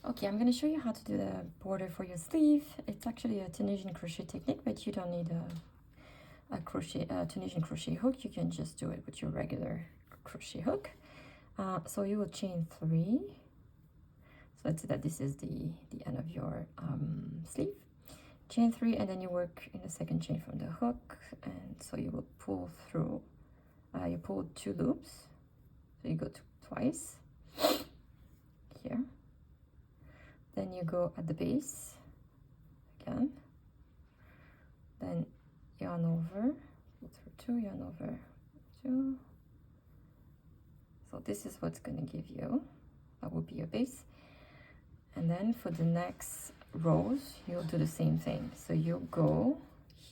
Okay, I'm going to show you how to do the border for your sleeve. It's actually a Tunisian crochet technique, but you don't need a Tunisian crochet hook. You can just do it with your regular crochet hook. So you will chain 3. So let's say that this is the end of your sleeve. Chain 3, and then you work in the second chain from the hook, and so you will pull through. You pull 2 loops, so you go twice here. Then you go at the base again, then yarn over, pull through 2, yarn over 2. So this is what's going to give you, that will be your base. And then for the next rows, you'll do the same thing. So you'll go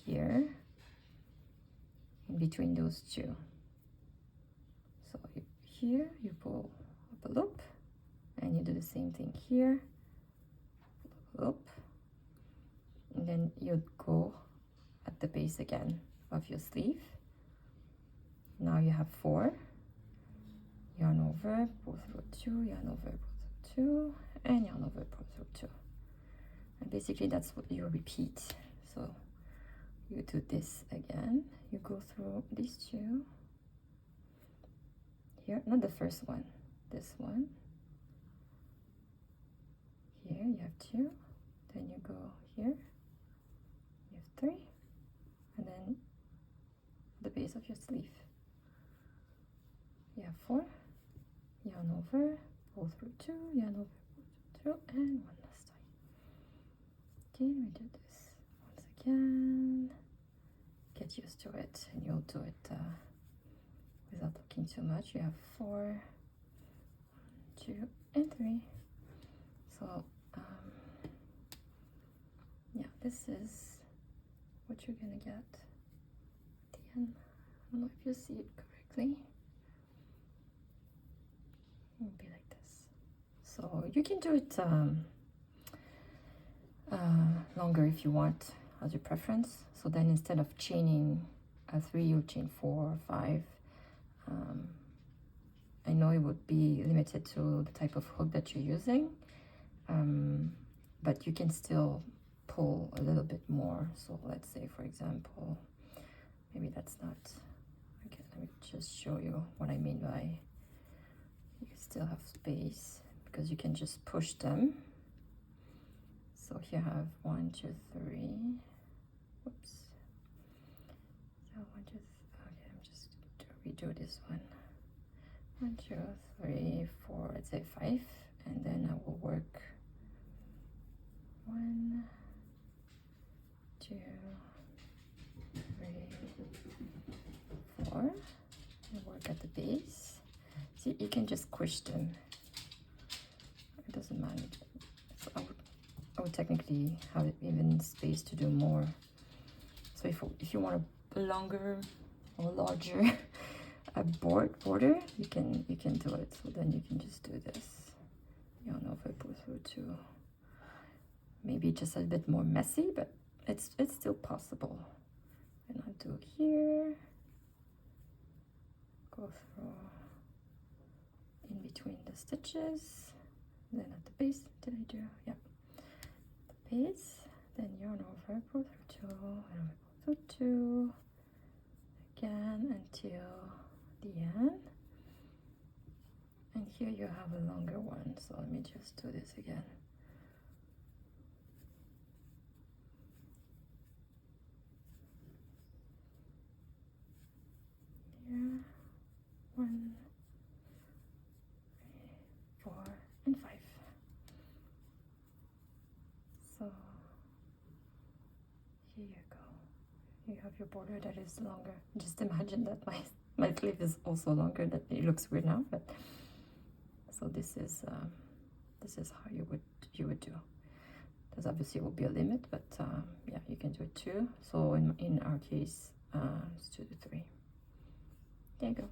here in between those 2. So here you pull up a loop, and you do the same thing here. Loop, and then you'd go at the base again of your sleeve. Now you have 4, yarn over, pull through 2, yarn over, pull through 2, and yarn over, pull through 2. And basically that's what you repeat. So you do this again, you go through these 2 here, not the first one, this one. Here you have 2, then you go here, you have 3, and then the base of your sleeve. You have 4, yarn over, pull through 2, yarn over, pull through 2, and one last time. Okay, we do this once again. Get used to it, and you'll do it without looking too much. You have 4, 1, 2, and 3. So yeah, this is what you're gonna get at the end. I don't know if you see it correctly. It will be like this. So you can do it longer if you want, as your preference. So then instead of chaining 3, you'll chain 4 or 5. I know it would be limited to the type of hook that you're using, but you can still pull a little bit more. So let's say, for example, maybe that's not okay. Let me just show you what I mean by you still have space, because you can just push them. So here I have 1, 2, 3. Whoops. So 1, 2, okay, I'm just redo this one. 1, 2, 3, 4, let's say 5, and then I will work 1, 2, 3, 4, and work at the base. See, you can just squish them. It doesn't matter. So I would technically have even space to do more. So if you want a longer or larger border, you can do it. So then you can just do this. Yarn over, pull through 2. Maybe just a bit more messy, but it's still possible. And I'll do here, go through in between the stitches, then at the base. Did I do? Yeah, the base, then yarn over, pull through 2, and pull through 2 again until the end. And here you have a longer one, so let me just do this again. Here, 1, 3, 4, and 5. So here you go. You have your border that is longer. Just imagine that my sleeve is also longer. That it looks weird now, but so this is how you would do. There's obviously will be a limit, but yeah, you can do it 2. So in our case, it's 2 to 3. There you go.